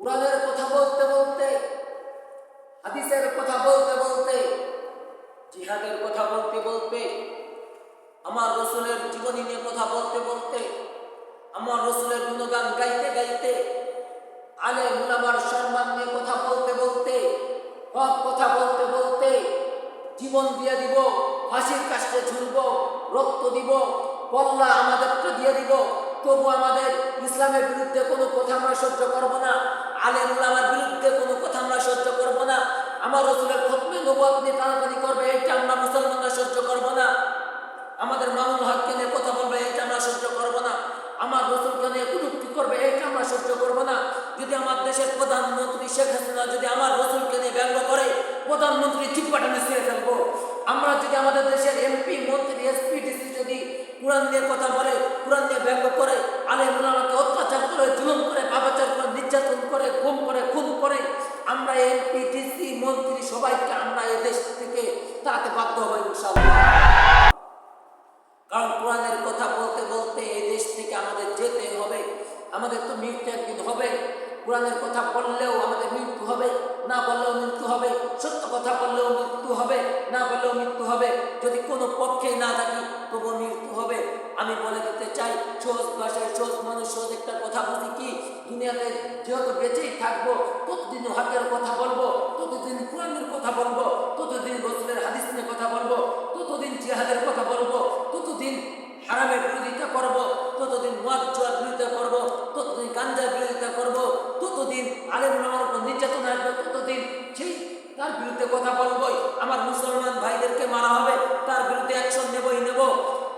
কুরআনের কথা বলতে বলতে, হাদিসের কথা বলতে বলতে, জিহাদের কথা বলতে বলতে, আমার রাসূলের জীবনী নিয়ে কথা বলতে বলতে, আমার রাসূলের গুণগান গাইতে গাইতে, আলেম উলামার সম্মান নিয়ে কথা বলতে বলতে, হক কথা বলতে বলতে, জীবন দিয়ে দিব, ফাঁসির কাস্টে ঝুলব, রক্ত দিব, কল্লা আমাদেরটা দিয়ে দিব, তবু আমাদের ইসলামের বিরুদ্ধে কোনো কথা আমরা সহ্য করব না। আলেম উলামার বিরুদ্ধে কোনো কথা আমরা সহ্য করব না। আমার রাসূলের খতমে নবুয়ত নিয়ে টানাটানি করবে, এটা আমরা মুসলমানরা সহ্য করব না। আমাদের মামুনুল হককে নিয়ে কথা বলবে, এটা আমরা সহ্য করব না। আমার রাসূলকে নিয়ে কটূক্তি করবে, এটা আমরা সহ্য করব না। যদি আমার দেশের প্রধানমন্ত্রী শেখ হাসিনা যদি আমার রাসূলকে নিয়ে ব্যঙ্গ করে, প্রধানমন্ত্রী চিপ্পাটা ছিঁড়ে ফেলবো। আমরা যদি আমাদের দেশের এমপি মন্ত্রী এসপি ডিসি যদি কুরআন নিয়ে কথা বলে, কুরআন নিয়ে ব্যঙ্গ করে, আলেম উলামাকে অত্যাচার করে, জুলুম করে, পাপাচার করে, নির্যাতন করে, গুম করে, খুন করে, আমরা এমপি ডিসি মন্ত্রী সবাইকে আমরা এই দেশ থেকে তাতে বাধ্য হব ইনশাআল্লাহ। কারণ কোরআনের কথা বলতে বলতে এই দেশ থেকে আমাদের যেতে হবে। আমাদের তো মৃত্যু একদিন হবে। কোরআনের কথা বললেও আমাদের মৃত্যু হবে, না বললেও মৃত্যু হবে। সত্য কথা বললেও মৃত্যু হবে, না বললেও মৃত্যু হবে। যদি কোনো পক্ষে না থাকি তবুও মৃত্যু হবে। আমি বলে দিতে চাই, সহজ ভাষায় সহজ মানুষ সহজ একটা কথা বুঝি কি, দুনিয়াতে যেহেতু বেঁচেই থাকবো, ততদিন হকের কথা বলবো, ততদিন কোরআনের কথা বলবো, ততদিন রাসূলের হাদিস নিয়ে কথা বলবো, ততদিন জিহাদের কথা বলবো, ততদিন হারামের বিরোধিতা করব, ততদিন মদ জুয়ার বিরোধিতা করব, ততদিন গাঞ্জার বিরোধিতা করব, ততদিন আলেম উলামার উপর নির্যাতন আসবে, ততদিন সেই তার বিরুদ্ধে কথা বলবই। আমার মুসলমান ভাইদেরকে মারা হবে, তার বিরুদ্ধে অ্যাকশন নেবই নেব।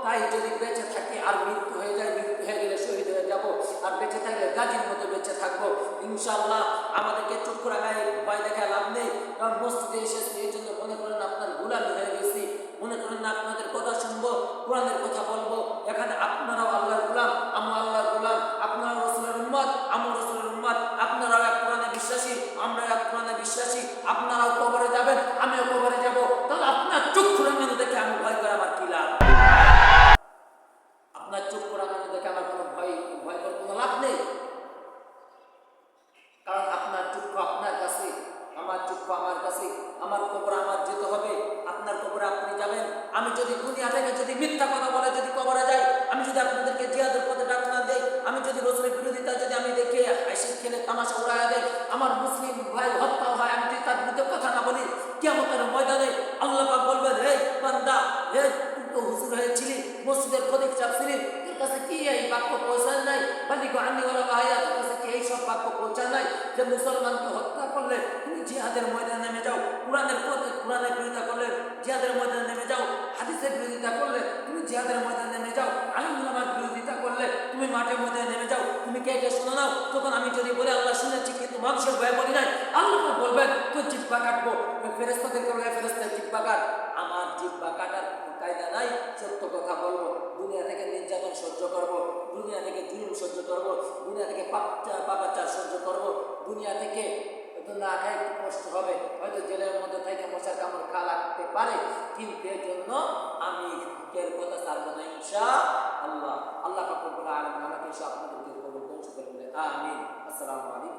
তাই যদি বেঁচে থাকি আর মৃত্যু হয়ে যায়, মৃত্যু হয়ে গেলে শহীদ হয়ে যাব, আর বেঁচে থাকলে গাজীর মতো বেঁচে থাকবো ইনশাআল্লাহ। আমাদেরকে চক্ষু রাখায় ভয় দেখা লাভ নেই। কারণ মসজিদে এসেছি এই জন্য মনে করেন আপনার গোলামি হয়ে গেছি, মনে করেন না আপনাদের কথা শুনবো, কোরআনের কথা বলবো। এখানে আপনারাও আল্লাহর গোলাম, আমরা আল্লাহর গোলাম, আপনারাও রাসূলের উম্মত, আমরা রাসূলের উম্মত, আপনারাও এক কোরআনে বিশ্বাসী, আমরা এক কোরআনে বিশ্বাসী। আপনারাও কবরে যাবেন, আমিও কবরে যাব। তাহলে আপনার চক্ষু রাঙানো দেখে আমি ভয় করে আমার কি লাভ? আপনার চক্ষু রাঙানো দেখে আমার কোনো ভয় করে কোনো লাভ নেই। কারণ আপনার চক্ষু আপনার কাছে, আমার চক্ষু আমার কাছে। আমার কবরে আমার যেতে হবে, আপনার কবরে আপনি যাবেন। আমি যদি দুনিয়া থেকে যদি মিথ্যা কথা বলে যদি কবরে যাই, আমি যদি আপনাদেরকে জিহাদের পথে ডাক না দেই, আমি যদি রাসূলের বিরোধিতা যদি আমি দেখে হাসি খেলে তামাশা উড়াইয়া দেই, আমার মুসলিম ভাই হত্যা হয়, আমি যদি তার বিরুদ্ধে কথা না বলি, কিয়ামতের ময়দানে আল্লাহ পাক বলবেন, হে বান্দা, হে তুই তো হুজুর হয়েছিলি, মসজিদের খতিব সাহেব ছিলি, তোর কাছে কি এই বাক্য পৌঁছায় নাই? বালিগু আন্নী ওয়ালাউ আয়া, তোর কাছে কি এইসব বাক্য পৌঁছায় নাই যে মুসলমানকে হত্যা করলে তুমি জিহাদের ময়দানে নেমে যাও, কোরআনের বিরোধিতা করলে জিহাদের ময়দানে নেমে যাও, হাদিসের বিরোধিতা করলে তুমি জিহাদের ময়দানে নেমে যাও, আলেম উলামার বিরোধিতা করলে তুমি মাঠের ময়দানে নেমে যাও। তুমি কে কে শুনে নাও। তখন আমি যদি বলি আল্লাহ শুনেছি কিন্তু মানুষের ভয়ে বলি নাই, আল্লাহ বলবেন তোর জিহ্বা কাটবো। ফেরেশতাদেরকে বলে ফেরেশতার জিহ্বা কাট। আমার জিহ্বা কাটার কায়দা নাই, সত্য কথা বলবো। দুনিয়া থেকে নির্যাতন সহ্য করব, দুনিয়া থেকে জুলুম সহ্য করব, দুনিয়া থেকে পাপাচার সহ্য করব, দুনিয়া থেকে না খাই একটু কষ্ট হবে, হয়তো জেলের মধ্যে থেকে মশার কামড় খা লাগতে পারে, কিন্তু এর জন্য আমি হকের কথা ছাড়বো না ইনশাআল্লাহ। আল্লাহ পাক রব্বুল আলামিন আমাকে সব আপনাদেরকে কবুল করুন। আমিন। আসসালামু আলাইকুম।